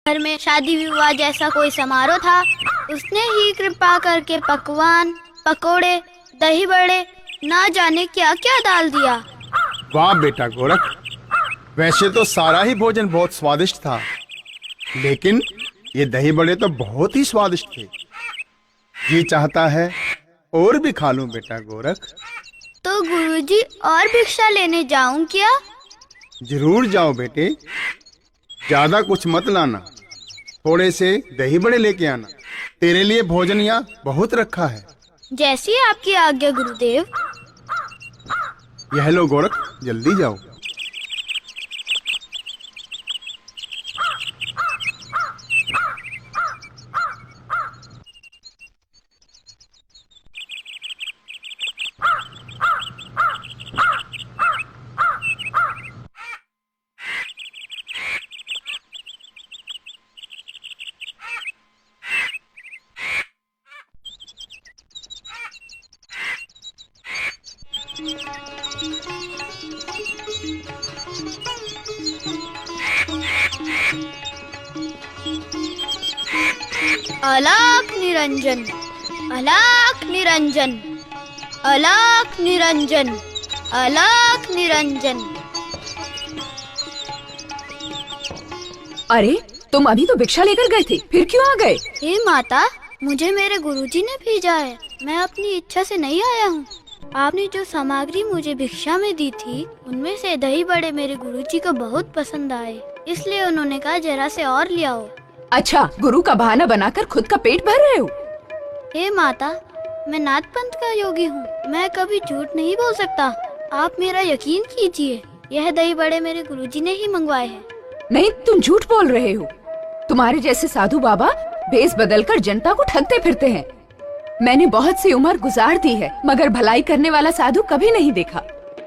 घर में शादी विवाह जैसा कोई समारोह था, उसने ही कृपा करके पकवान, पकोड़े, दही बड़े, ना जाने क्या क्या डाल दिया। वाह बेटा गोरख, वैसे तो सारा ही भोजन बहुत स्वादिष्ट था, लेकिन ये दही बड़े तो बहुत ही स्वादिष्ट थे। जी चाहता है और भी खा लूं बेटा गोरख। तो गुरुजी और भिक्षा लेने जाऊं क्या? जरूर जाओ बेटे, ज्यादा कुछ मत लाना, थोड़े से दही बड़े लेके आना। तेरे लिए भोजन यहाँ बहुत रखा है। जैसी आपकी आज्ञा गुरुदेव। यह लो गोरख, जल्दी जाओ। अलाख निरंजन, अलाख निरंजन, अलाख निरंजन, अलाख निरंजन। अरे तुम अभी तो भिक्षा लेकर गए थे, फिर क्यों आ गए? हे माता, मुझे मेरे गुरुजी ने भेजा है, मैं अपनी इच्छा से नहीं आया हूँ। आपने जो सामग्री मुझे भिक्षा में दी थी, उनमें से दही बड़े मेरे गुरुजी को बहुत पसंद आए, इसलिए उन्होंने कहा जरा से और ले आओ। अच्छा, गुरु का बहाना बनाकर खुद का पेट भर रहे हो? हे माता, मैं नाथ पंथ का योगी हूँ, मैं कभी झूठ नहीं बोल सकता। आप मेरा यकीन कीजिए, यह दही बड़े मेरे गुरुजी ने ही मंगवाए हैं। नहीं, तुम झूठ बोल रहे हो। तुम्हारे जैसे साधु बाबा भेष बदलकर जनता को ठगते फिरते हैं। मैंने बहुत सी उम्र गुजार दी है, मगर भलाई करने वाला साधु कभी नहीं देखा।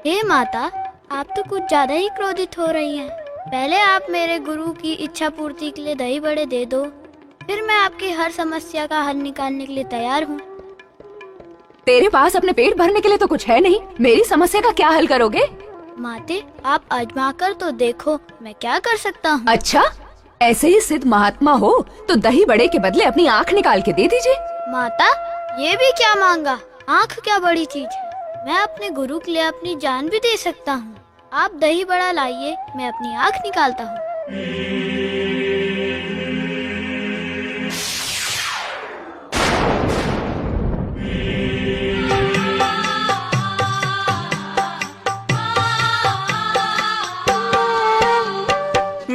हे माता, आप तो कुछ ज्यादा ही क्रोधित हो रही हैं। पहले आप मेरे गुरु की इच्छा पूर्ति के लिए दही बड़े दे दो, फिर मैं आपकी हर समस्या का हल निकालने के लिए तैयार हूँ। तेरे पास अपने पेट भरने के लिए तो कुछ है नहीं, मेरी समस्या का क्या हल करोगे? माते, आप आजमा कर तो देखो, मैं क्या कर सकता हूँ। अच्छा, ऐसे ही सिद्ध महात्मा हो तो दही बड़े के बदले अपनी आँख निकाल के दे दीजिए। माता, ये भी क्या मांगा? आँख क्या बड़ी चीज है, मैं अपने गुरु के लिए अपनी जान भी दे सकता हूँ। आप दही बड़ा लाइए, मैं अपनी आँख निकालता हूँ।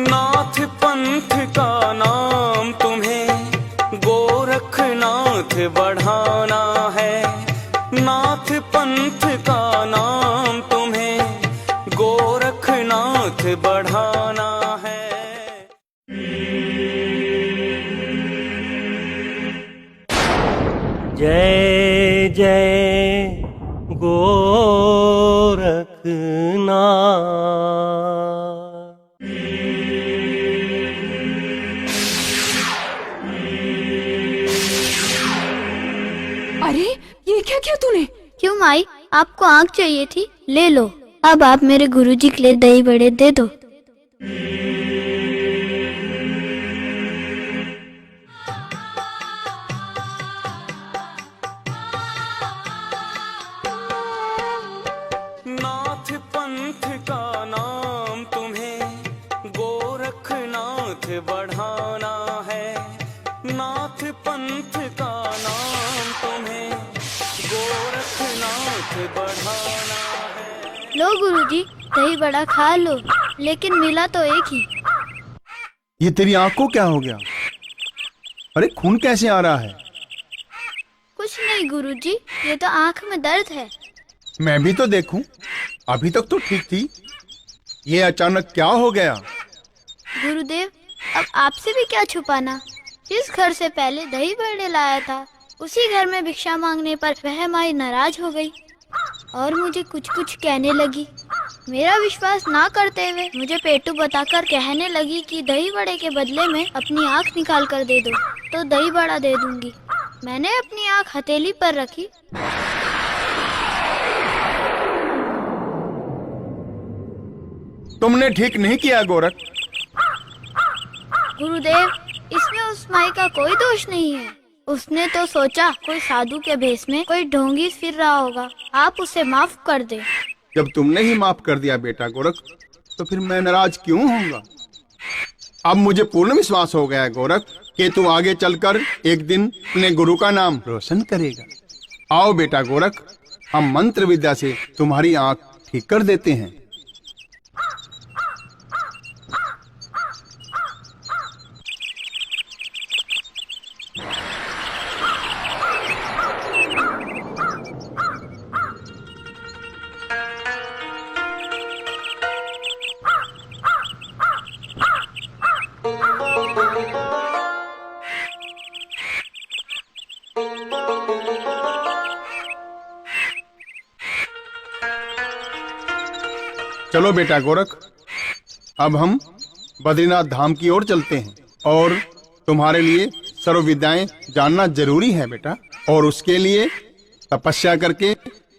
नाथ पंथ का नाम तुम्हें गोरखनाथ बढ़ाना है। नाथ पंथ का नाम तुम्हें गोरखनाथ बढ़ाना है। जय जय गोरखनाथ। अरे ये क्या किया तूने? क्यों माई, आपको आँख चाहिए थी, ले लो। अब आप मेरे गुरुजी के लिए दही बड़े दे दो। नाथ पंथ का नाम तुम्हें गोरखनाथ बढ़ाना है। नाथ पंथ का नाम तुम्हें गोरखनाथ बढ़ाना है। लो गुरुजी, दही बड़ा खा लो, लेकिन मिला तो एक ही। ये तेरी आंख को क्या हो गया? अरे खून कैसे आ रहा है? कुछ नहीं गुरुजी, ये तो आँख में दर्द है। मैं भी तो देखूं, अभी तक तो ठीक थी, ये अचानक क्या हो गया? गुरुदेव, अब आपसे भी क्या छुपाना। जिस घर से पहले दही बड़े लाया था, उसी घर में भिक्षा मांगने पर वह माई नाराज हो गई और मुझे कुछ कुछ कहने लगी। मेरा विश्वास ना करते हुए मुझे पेटू बताकर कहने लगी कि दही बड़े के बदले में अपनी आँख निकाल कर दे दो तो दही बड़ा दे दूंगी। मैंने अपनी आँख हथेली पर रखी। तुमने ठीक नहीं किया गोरख। गुरुदेव, इसमें उस माई का कोई दोष नहीं है। उसने तो सोचा कोई साधु के भेष में कोई ढोंगी फिर रहा होगा। आप उसे माफ कर दे। जब तुमने ही माफ कर दिया बेटा गोरख, तो फिर मैं नाराज क्यों होऊंगा? अब मुझे पूर्ण विश्वास हो गया है गोरख कि तू आगे चलकर एक दिन अपने गुरु का नाम रोशन करेगा। आओ बेटा गोरख, हम मंत्र विद्या से तुम्हारी आंख ठीक कर देते हैं। चलो बेटा गोरख, अब हम बद्रीनाथ धाम की ओर चलते हैं और तुम्हारे लिए सर्व विद्याएं जानना जरूरी है बेटा। और उसके लिए तपस्या करके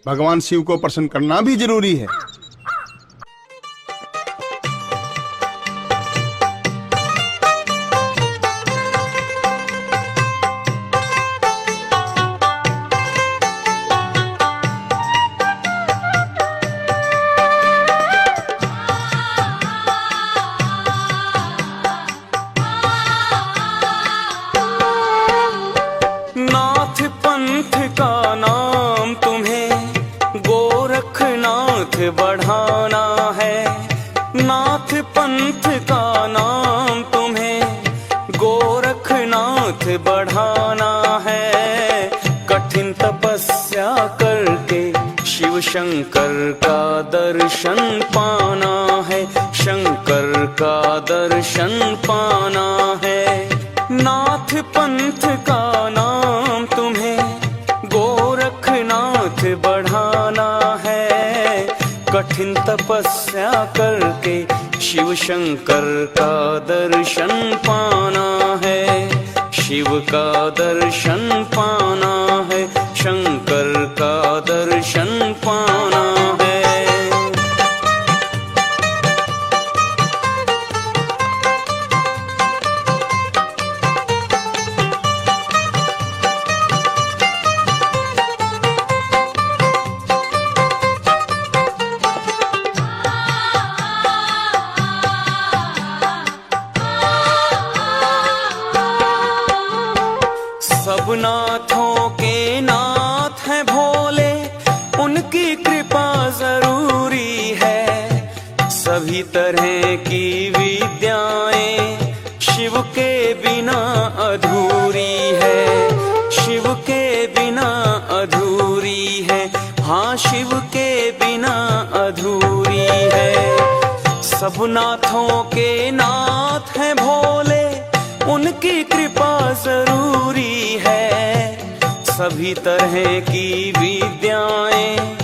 भगवान शिव को प्रसन्न करना भी जरूरी है। नाथ पंथ का नाम तुम्हें गोरखनाथ बढ़ाना है। नाथ पंथ का नाम तुम्हें गोरखनाथ बढ़ाना है। कठिन तपस्या करके शिव शंकर का दर्शन पाना है। शंकर का दर्शन पाना है। नाथ पंथ का नाम तुम्हें गोरखनाथ बढ़ाना है। कठिन तपस्या करके शिव शंकर का दर्शन पाना है। शिव का दर्शन पाना है। शंकर का दर्शन पाना है। सब नाथों के नाथ हैं भोले, उनकी कृपा जरूरी है। सभी तरह की विद्याएं शिव के बिना अधूरी है। शिव के बिना अधूरी है। हाँ, शिव के बिना अधूरी है। सब नाथों के नाथ हैं भोले, उनकी कृपा जरूरी है। सभी तरह की विद्याएं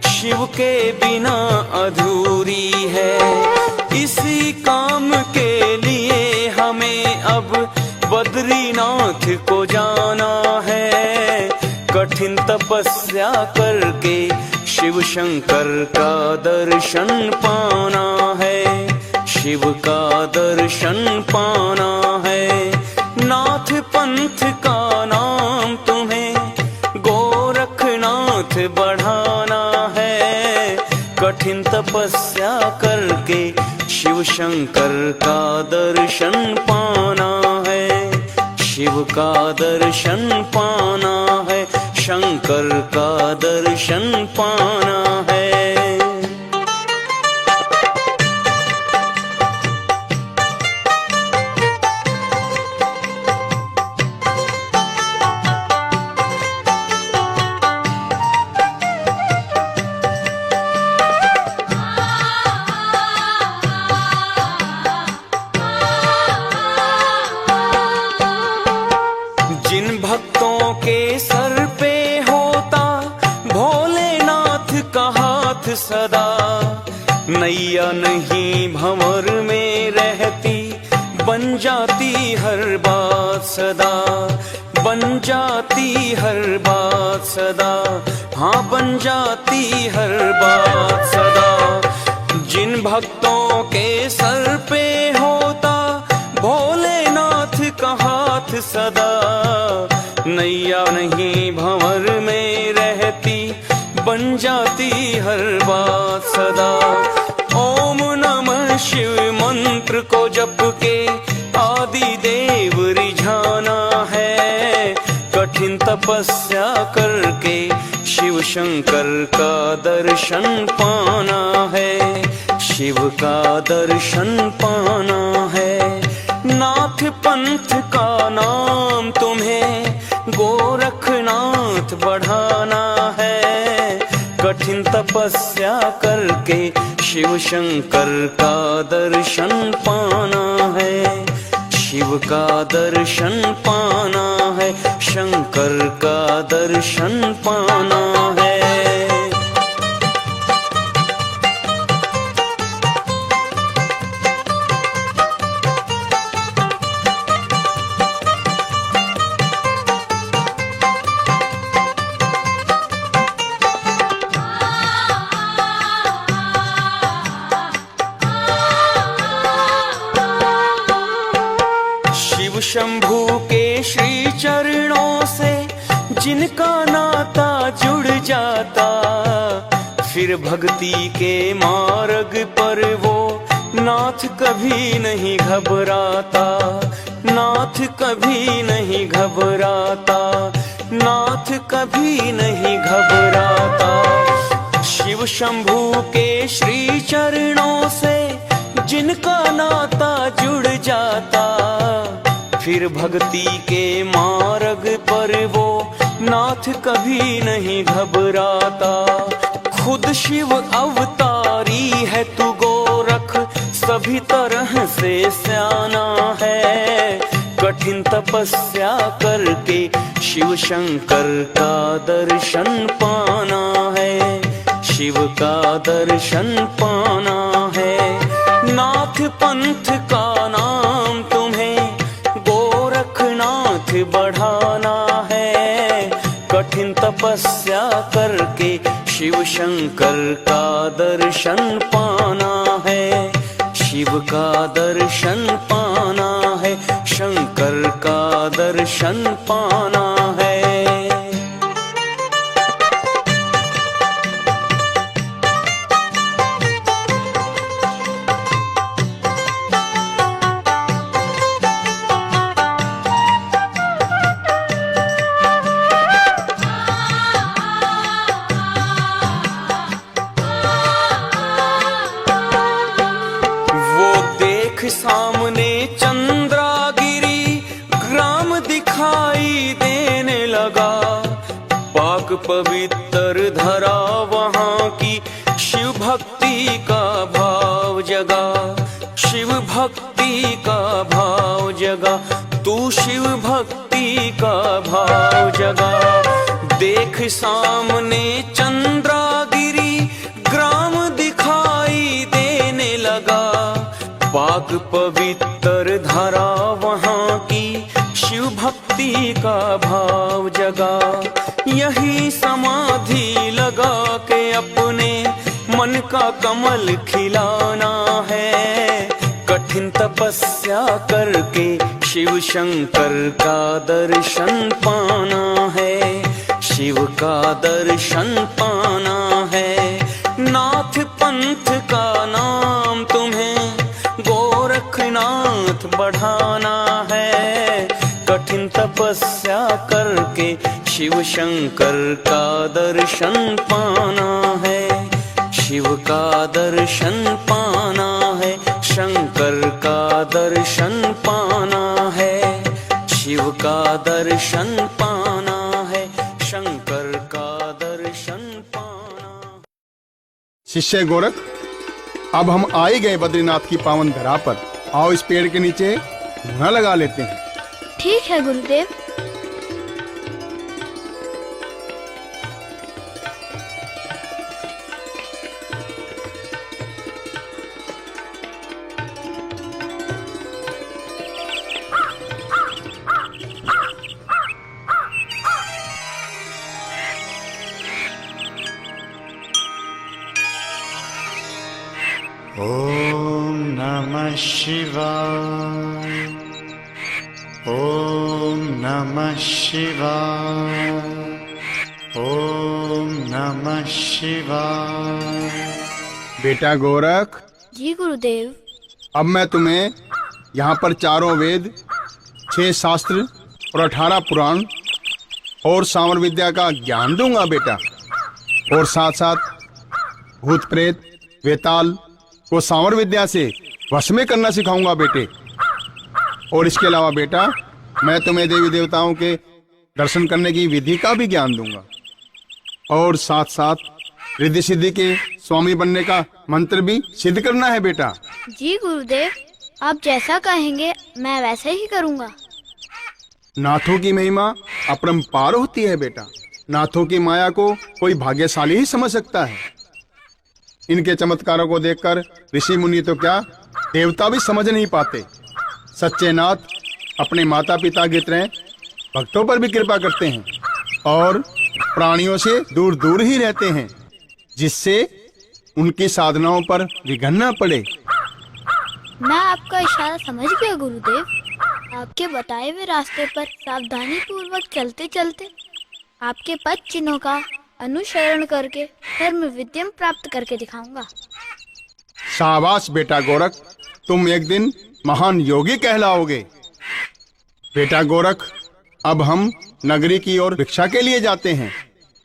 शिव के बिना अधूरी है। इसी काम के लिए हमें अब बद्रीनाथ को जाना है। कठिन तपस्या करके शिव शंकर का दर्शन पाना है। शिव का दर्शन पाना है। नाथ पंथ का नाम तुम्हें गोरखनाथ बढ़ाना है। कठिन तपस्या करके शिव शंकर का दर्शन पाना है। शिव का दर्शन पाना है। शंकर का दर्शन पाना है। जिन भक्तों के सर पे होता भोलेनाथ का हाथ सदा, नैया नहीं भंवर में रहती, बन जाती हर बात सदा। बन जाती हर बात सदा। हाँ, बन जाती हर बात सदा। जिन भक्तों के सर पे होता भोले नाथ सदा, नैया नहीं भंवर में रहती, बन जाती हर बात सदा। ओम नमः शिव मंत्र को जप के आदि देव रिझाना है, कठिन तपस्या करके शिव शंकर का दर्शन पाना है, शिव का दर्शन पाना है। नाथ पंथ का नाम तुम्हें गोरखनाथ बढ़ाना है, कठिन तपस्या करके शिव शंकर का दर्शन पाना है, शिव का दर्शन पाना है, शंकर का दर्शन पाना है। शिव शंभू के श्री चरणों से जिनका नाता जुड़ जाता, फिर भक्ति के मार्ग पर वो नाथ कभी नहीं घबराता, नाथ कभी नहीं घबराता, नाथ कभी नहीं घबराता। शिव शंभू के श्री चरणों से जिनका नाता जुड़ जाता, फिर भक्ति के मार्ग पर वो नाथ कभी नहीं घबराता। खुद शिव अवतारी है तू गोरख, सभी तरह से स्याना है, कठिन तपस्या करके शिव शंकर का दर्शन पाना है, शिव का दर्शन पाना है। नाथ पंथ का नाम तुम्हें गोरखनाथ बढ़ाना है, कठिन तपस्या करके शिव शंकर का दर्शन पाना है, शिव का दर्शन पाना है, शंकर का दर्शन पाना है। सामने चंद्रागिरी ग्राम दिखाई देने लगा, पाक पवित्र धरा वहाँ की शिव भक्ति का भाव जगा, शिव भक्ति का भाव जगा, तू शिव भक्ति का भाव जगा। देख सामने चंद्रागिरी ग्राम दिखाई देने लगा, पाक पवित्र धारा वहाँ की शिव भक्ति का भाव जगा। यही समाधि लगा के अपने मन का कमल खिलाना है, कठिन तपस्या करके शिव शंकर का दर्शन पाना है, शिव का दर्शन पाना है। नाथ पंथ का नाम तुम्हें गोरखनाथ बढ़ाना है, कठिन तपस्या करके शिव शंकर का दर्शन पाना है, शिव का दर्शन पाना है, शंकर का दर्शन पाना है, शिव का दर्शन पाना है, शंकर का दर्शन पाना। शिष्य गोरख, अब हम आ ही गए बद्रीनाथ की पावन धरा पर। आओ इस पेड़ के नीचे धुना लगा लेते हैं। ठीक है गुरुदेव। ॐ नमः शिवाय। ॐ नमः शिवाय। ओम नमः शिवाय। बेटा गोरख, जी गुरुदेव। अब मैं तुम्हें यहाँ पर 4 वेद, 6 शास्त्र और 18 पुराण और सामर विद्या का ज्ञान दूंगा बेटा। और साथ साथ भूत प्रेत वेताल को सामर विद्या से वश में करना सिखाऊंगा बेटे। और इसके अलावा बेटा, मैं तुम्हें देवी देवताओं के दर्शन करने की विधि का भी ज्ञान दूंगा। और साथ साथ रिद्धि सिद्धि के स्वामी बनने का मंत्र भी सिद्ध करना है बेटा। जी गुरुदेव, आप जैसा कहेंगे मैं वैसे ही करूँगा। नाथों की महिमा अपरंपार होती है बेटा। नाथों की माया को कोई भाग्यशाली ही समझ सकता है। इनके चमत्कारों को देखकर ऋषि मुनि तो क्या, देवता भी समझ नहीं पाते। सच्चे नाथ अपने माता पिता की तरह भक्तों पर भी कृपा करते हैं और प्राणियों से दूर दूर ही रहते हैं, जिससे उनकी साधनाओं पर विघ्न न पड़े। मैं आपका इशारा समझ गया गुरुदेव। आपके बताए हुए रास्ते पर सावधानी पूर्वक चलते चलते आपके पद चिन्हों का अनुसरण करके धर्म विद्यम प्राप्त करके दिखाऊंगा। शाबाश बेटा गोरख, तुम एक दिन महान योगी कहलाओगे। बेटा गोरख, अब हम नगरी की ओर भिक्षा के लिए जाते हैं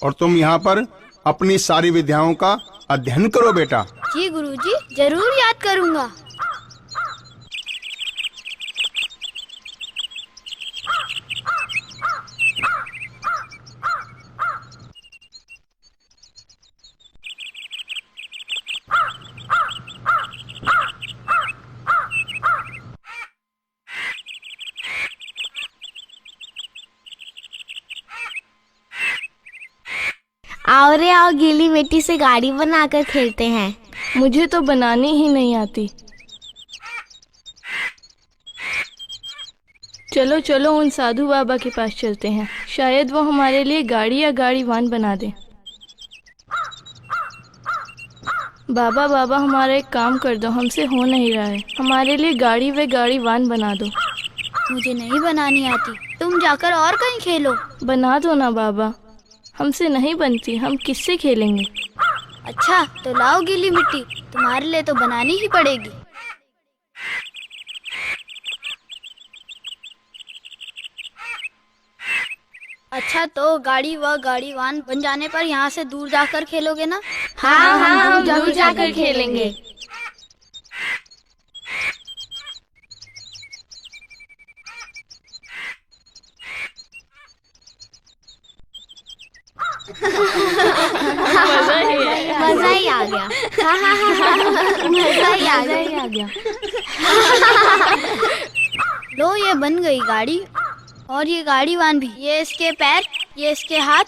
और तुम यहाँ पर अपनी सारी विद्याओं का अध्ययन करो बेटा। जी गुरुजी, जरूर याद करूँगा। आओ रे आओ, गीली मिट्टी से गाड़ी बनाकर खेलते हैं। मुझे तो बनानी ही नहीं आती। चलो चलो उन साधु बाबा के पास चलते हैं, शायद वो हमारे लिए गाड़ी या गाड़ी वाहन बना दे। बाबा बाबा, हमारा एक काम कर दो, हमसे हो नहीं रहा है। हमारे लिए गाड़ी व गाड़ी वाहन बना दो। मुझे नहीं बनानी आती, तुम जाकर और कहीं खेलो। बना दो ना बाबा, हमसे नहीं बनती, हम किससे खेलेंगे। अच्छा तो लाओ गीली मिट्टी, तुम्हारे लिए तो बनानी ही पड़ेगी। अच्छा तो गाड़ी व गाड़ी वाहन बन जाने पर यहाँ से दूर जाकर खेलोगे ना? हाँ हाँ, हम दूर जाकर खेलेंगे। मजा ही आ गया। मजा ही आ गया। लो, ये बन गई गाड़ी और ये गाड़ी वाहन भी। ये इसके पैर, ये इसके हाथ,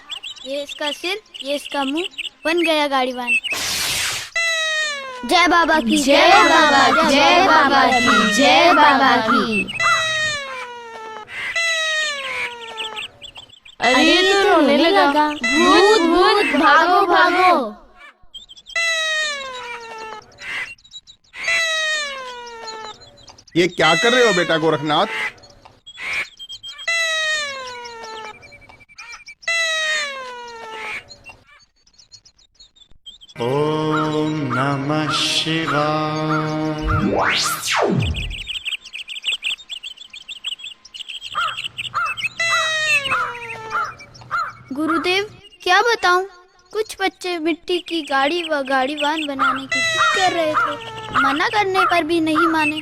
ये इसका सिर, ये इसका मुंह, बन गया गाड़ी वाहन। जय बाबा की, जय बाबा, जय बाबा की, जय बाबा की। अरे ये तो रोने लगा। भूत भूत, भागो भागो। ये क्या कर रहे हो बेटा गोरखनाथ? ओम नमः शिवाय। गुरुदेव, क्या बताऊं, कुछ बच्चे मिट्टी की गाड़ी व गाड़ी वाहन बनाने की जिद कर रहे थे। मना करने पर भी नहीं माने।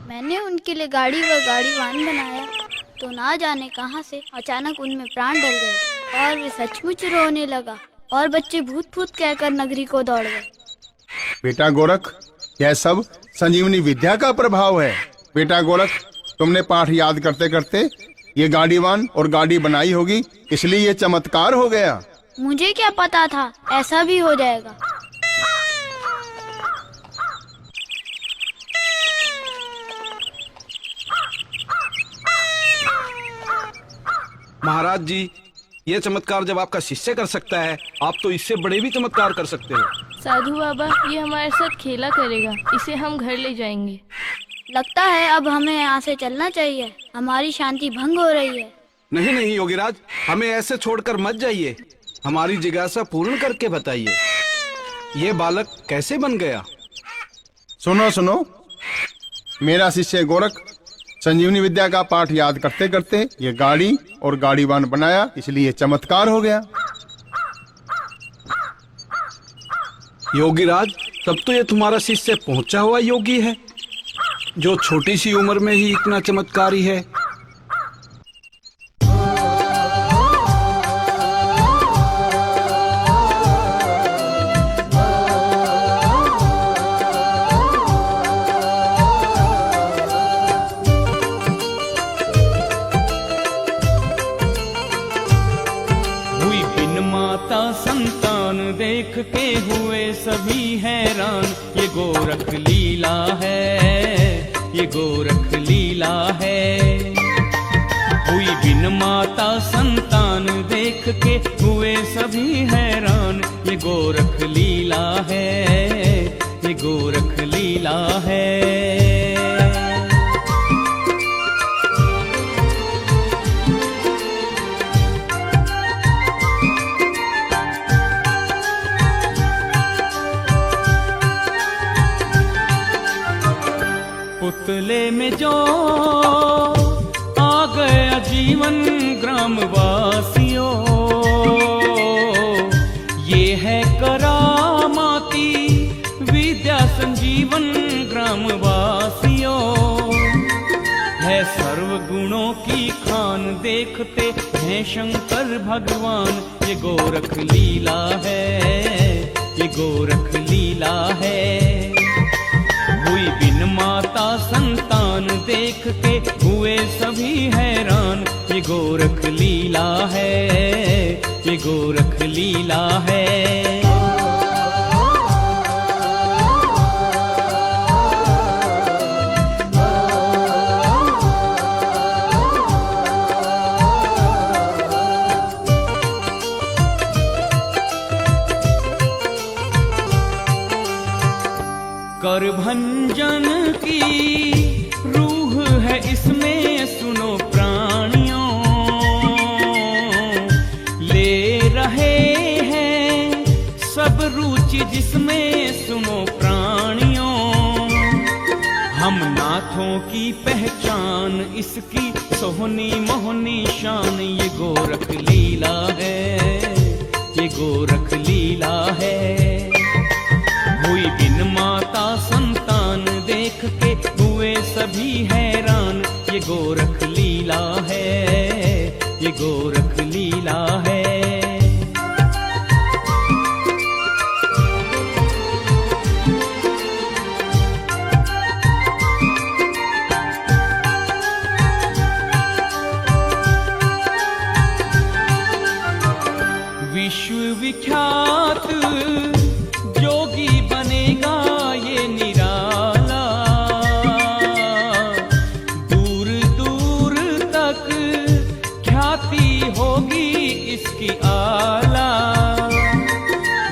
मैंने उनके लिए गाड़ी व गाड़ी वाहन बनाया तो ना जाने कहां से अचानक उनमें प्राण डल गए और वे सचमुच रोने लगा और बच्चे भूत भूत कहकर नगरी को दौड़ गए। बेटा गोरख, यह सब संजीवनी विद्या का प्रभाव है। बेटा गोरख, तुमने पाठ याद करते करते ये गाड़ी वाहन और गाड़ी बनाई होगी, इसलिए ये चमत्कार हो गया। मुझे क्या पता था ऐसा भी हो जाएगा। महाराज जी, ये चमत्कार जब आपका शिष्य कर सकता है, आप तो इससे बड़े भी चमत्कार कर सकते हो। साधु बाबा, ये हमारे साथ खेला करेगा, इसे हम घर ले जाएंगे। लगता है अब हमें यहाँ से चलना चाहिए, हमारी शांति भंग हो रही है। नहीं नहीं योगीराज, हमें ऐसे छोड़कर मत जाइए। हमारी जिज्ञासा पूर्ण करके बताइए, ये बालक कैसे बन गया? सुनो सुनो, मेरा शिष्य गोरख संजीवनी विद्या का पाठ याद करते करते ये गाड़ी और गाड़ीवान बनाया, इसलिए चमत्कार हो गया। योगीराज, तब तो ये तुम्हारा शिष्य पहुंचा हुआ योगी है, जो छोटी सी उम्र में ही इतना चमत्कारी है। हुई बिन माता संतान देख के हुए सभी हैरान, ये गोरख लीला है, ये गोरख लीला है। हुई बिन माता संतान देख के हुए सभी हैरान, ये गोरख लीला है, ये गोरख लीला है। पुतले में जो आ गया जीवन ग्रामवासियों, ये है करामाती विद्या संजीवन ग्रामवासियों। है सर्व गुणों की खान देखते हैं शंकर भगवान, ये गोरख लीला है, ये गोरख लीला है। हुई बिन माता संतान देख के हुए सभी हैरान, ये गोरख लीला है, ये गोरख लीला है। करभंजन की रूह है इसमें सुनो प्राणियों, ले रहे हैं सब रुचि जिसमें सुनो प्राणियों। हम नाथों की पहचान इसकी सोहनी मोहनी शान, ये गोरख लीला है, ये गोरख लीला है। हुई बिन माता संतान देख के हुए सभी हैरान, ये गोरख लीला है, ये गोरख लीला है। विश्वविख्यात जोगी बनेगा ये निराला, दूर दूर तक ख्याति होगी इसकी आला।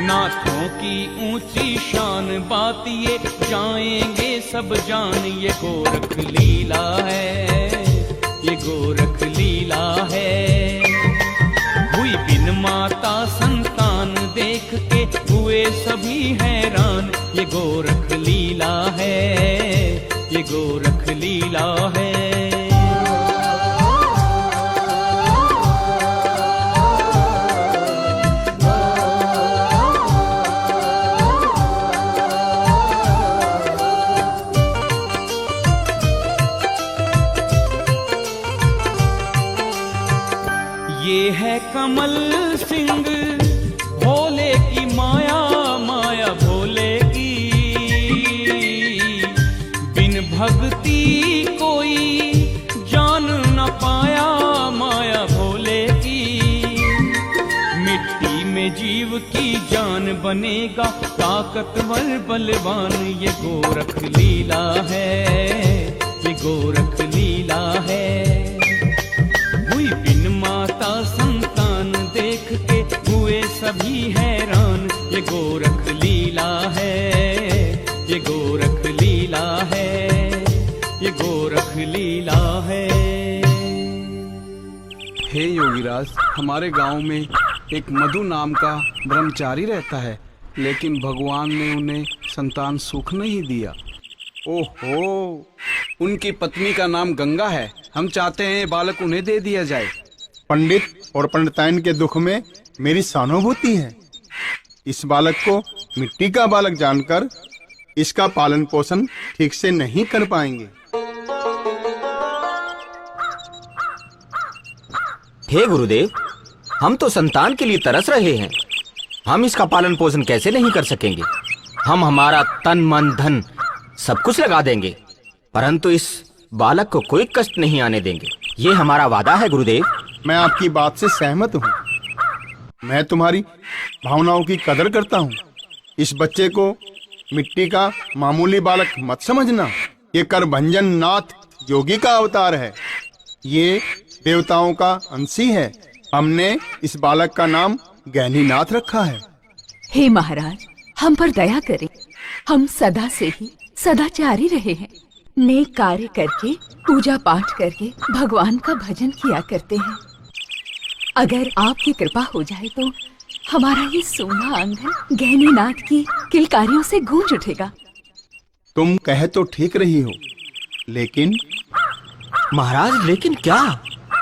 नाथों की ऊंची शान बात ये जाएंगे सब जान, ये गोरख लीला है, ये गोरख लीला है। हुई बिन माता संतान देख के हुए सभी हैरान, ये गोरख लीला है, ये गोरख लीला है। ये है कमल सिंह भोले की माया, माया भोले की। बिन भक्ति कोई जान न पाया माया भोले की। मिट्टी में जीव की जान बनेगा ताकतवर बलवान, ये गोरख लीला है, ये गोरख लीला है। हुई बिन माता संतान देख के हुए सभी हैरान, ये गोरख लीला है, ये गोरख लीला है, ये गोरख लीला है। हे योगीराज, हमारे गांव में एक मधु नाम का ब्रह्मचारी रहता है, लेकिन भगवान ने उन्हें संतान सुख नहीं दिया। ओहो, उनकी पत्नी का नाम गंगा है। हम चाहते हैं ये बालक उन्हें दे दिया जाए। पंडित और पंडिताइन के दुख में मेरी सहानुभूति है। इस बालक को मिट्टी का बालक जानकर इसका पालन पोषण ठीक से नहीं कर पाएंगे। हे गुरुदेव, हम तो संतान के लिए तरस रहे हैं। हम इसका पालन पोषण कैसे नहीं कर सकेंगे? हम हमारा तन मन धन सब कुछ लगा देंगे, परंतु इस बालक को कोई कष्ट नहीं आने देंगे। ये हमारा वादा है गुरुदेव। मैं आपकी बात से सहमत हूँ। मैं तुम्हारी भावनाओं की कदर करता हूँ। इस बच्चे को मिट्टी का मामूली बालक मत समझना। ये करभंजन नाथ योगी का अवतार है। ये देवताओं का अंशी है। हमने इस बालक का नाम ज्ञानीनाथ रखा है। हे महाराज, हम पर दया करें। हम सदा से ही सदाचारी रहे हैं। नेक कार्य करके, पूजा पाठ करके भगवान का भजन किया करते हैं। अगर आपकी कृपा हो जाए तो हमारा ये सोना आंगन ज्ञानीनाथ की किलकारियों से गूंज उठेगा। तुम कह तो ठीक रही हो, लेकिन महाराज, लेकिन क्या?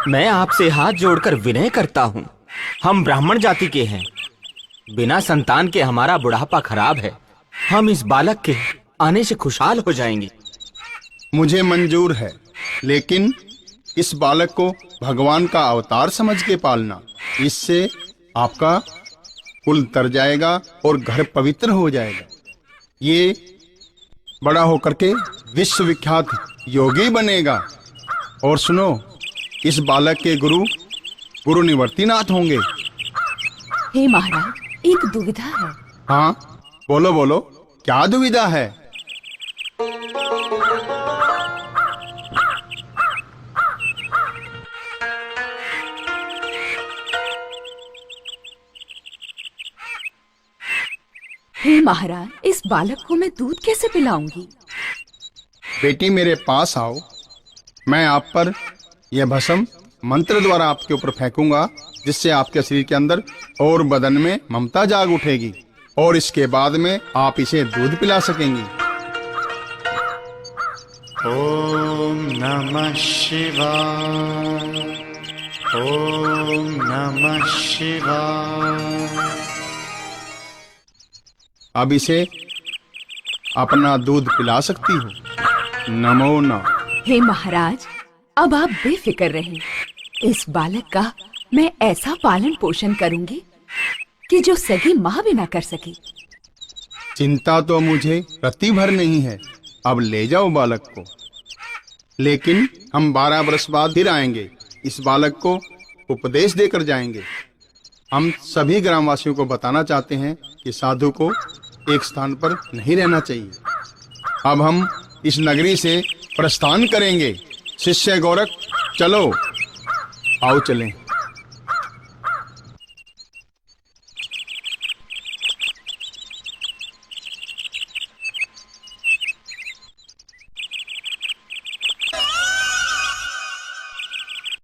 मैं आपसे हाथ जोड़कर विनय करता हूँ। हम ब्राह्मण जाति के हैं। बिना संतान के हमारा बुढ़ापा खराब है। हम इस बालक के आने से खुशहाल हो जाएंगे। मुझे मंजूर है, लेकिन इस बालक को भगवान का अवतार समझ के पालना। इससे आपका कुल तर जाएगा और घर पवित्र हो जाएगा। ये बड़ा होकर के विश्वविख्यात योगी बनेगा। और सुनो, इस बालक के गुरु निवर्तीनाथ होंगे। हे महाराज, एक दुविधा है। हाँ, बोलो बोलो, क्या दुविधा है? हे महाराज, इस बालक को मैं दूध कैसे पिलाऊंगी? बेटी, मेरे पास आओ। मैं आप पर यह भस्म मंत्र द्वारा आपके ऊपर फेंकूंगा, जिससे आपके शरीर के अंदर और बदन में ममता जाग उठेगी, और इसके बाद में आप इसे दूध पिला सकेंगी। ओम नमः शिवाय। ओम नमः शिवाय। अब इसे अपना दूध पिला सकती हो। नमो नमः। हे महाराज, अब आप बेफिक्र रहें। इस बालक का मैं ऐसा पालन पोषण करूंगी कि जो सगी माँ भी ना कर सके। चिंता तो मुझे रत्ती भर नहीं है। अब ले जाओ बालक को। लेकिन हम 12 वर्ष बाद फिर आएंगे। इस बालक को उपदेश देकर जाएंगे। हम सभी ग्रामवासियों को बताना चाहते हैं कि साधु को एक स्थान पर नहीं रहना चाहिए। अब हम इस नगरी से प्रस्थान करेंगे। शिष्य गोरख, चलो, आओ चलें।